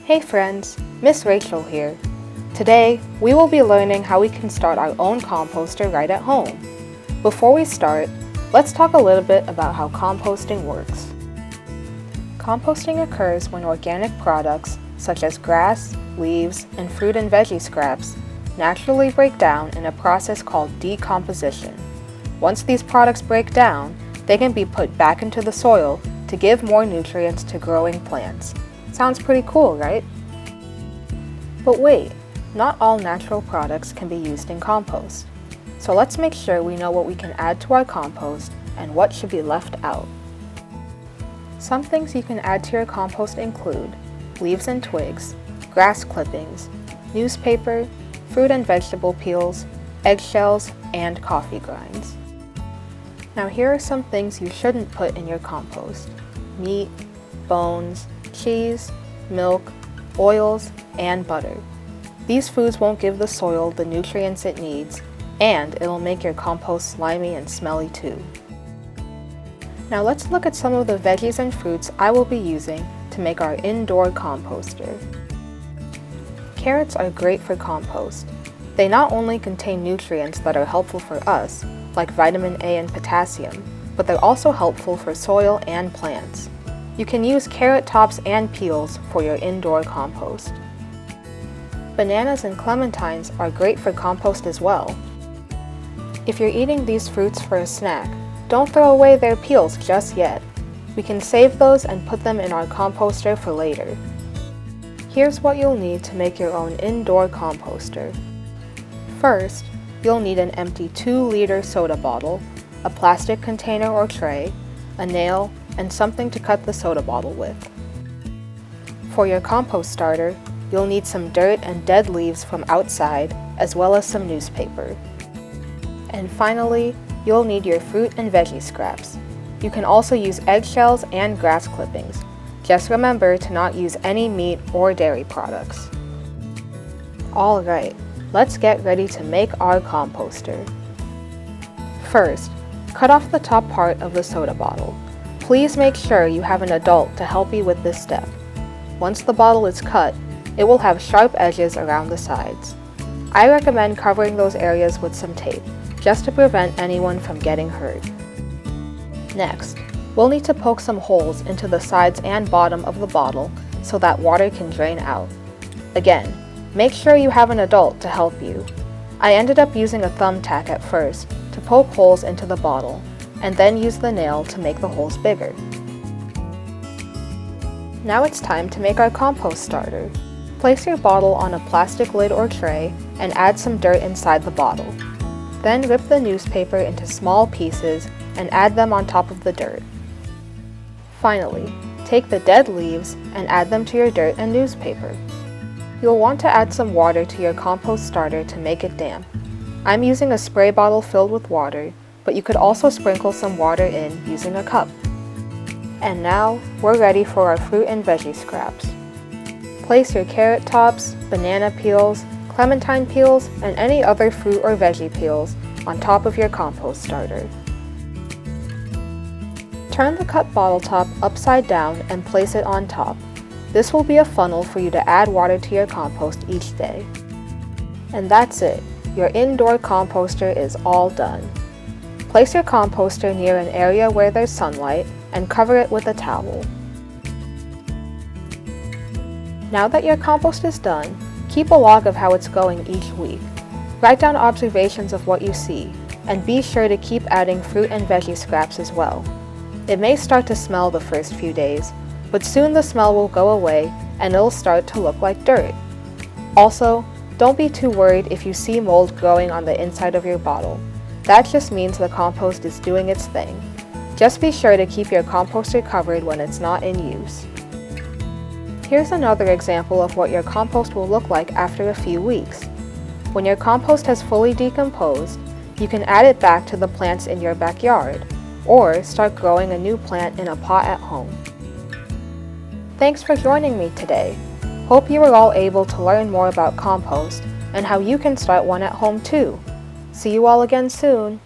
Hey friends, Miss Rachel here. Today, we will be learning how we can start our own composter right at home. Before we start, let's talk a little bit about how composting works. Composting occurs when organic products, such as grass, leaves, and fruit and veggie scraps, naturally break down in a process called decomposition. Once these products break down, they can be put back into the soil to give more nutrients to growing plants. Sounds pretty cool, right? But wait, not all natural products can be used in compost. So let's make sure we know what we can add to our compost and what should be left out. Some things you can add to your compost include leaves and twigs, grass clippings, newspaper, fruit and vegetable peels, eggshells, and coffee grinds. Now here are some things you shouldn't put in your compost: meat, bones, cheese, milk, oils, and butter. These foods won't give the soil the nutrients it needs, and it'll make your compost slimy and smelly too. Now let's look at some of the veggies and fruits I will be using to make our indoor composter. Carrots are great for compost. They not only contain nutrients that are helpful for us, like vitamin A and potassium, but they're also helpful for soil and plants. You can use carrot tops and peels for your indoor compost. Bananas and clementines are great for compost as well. If you're eating these fruits for a snack, don't throw away their peels just yet. We can save those and put them in our composter for later. Here's what you'll need to make your own indoor composter. First, you'll need an empty 2-liter soda bottle, a plastic container or tray, a nail, and something to cut the soda bottle with. For your compost starter, you'll need some dirt and dead leaves from outside, as well as some newspaper. And finally, you'll need your fruit and veggie scraps. You can also use eggshells and grass clippings. Just remember to not use any meat or dairy products. Alright, let's get ready to make our composter. First, cut off the top part of the soda bottle. Please make sure you have an adult to help you with this step. Once the bottle is cut, it will have sharp edges around the sides. I recommend covering those areas with some tape, just to prevent anyone from getting hurt. Next, we'll need to poke some holes into the sides and bottom of the bottle so that water can drain out. Again, make sure you have an adult to help you. I ended up using a thumbtack at first to poke holes into the bottle, and then use the nail to make the holes bigger. Now it's time to make our compost starter. Place your bottle on a plastic lid or tray and add some dirt inside the bottle. Then rip the newspaper into small pieces and add them on top of the dirt. Finally, take the dead leaves and add them to your dirt and newspaper. You'll want to add some water to your compost starter to make it damp. I'm using a spray bottle filled with water, but you could also sprinkle some water in using a cup. And now, we're ready for our fruit and veggie scraps. Place your carrot tops, banana peels, clementine peels, and any other fruit or veggie peels on top of your compost starter. Turn the cut bottle top upside down and place it on top. This will be a funnel for you to add water to your compost each day. And that's it. Your indoor composter is all done. Place your composter near an area where there's sunlight and cover it with a towel. Now that your compost is done, keep a log of how it's going each week. Write down observations of what you see, and be sure to keep adding fruit and veggie scraps as well. It may start to smell the first few days, but soon the smell will go away and it'll start to look like dirt. Also, don't be too worried if you see mold growing on the inside of your bottle. That just means the compost is doing its thing. Just be sure to keep your composter covered when it's not in use. Here's another example of what your compost will look like after a few weeks. When your compost has fully decomposed, you can add it back to the plants in your backyard, or start growing a new plant in a pot at home. Thanks for joining me today. Hope you were all able to learn more about compost and how you can start one at home too. See you all again soon.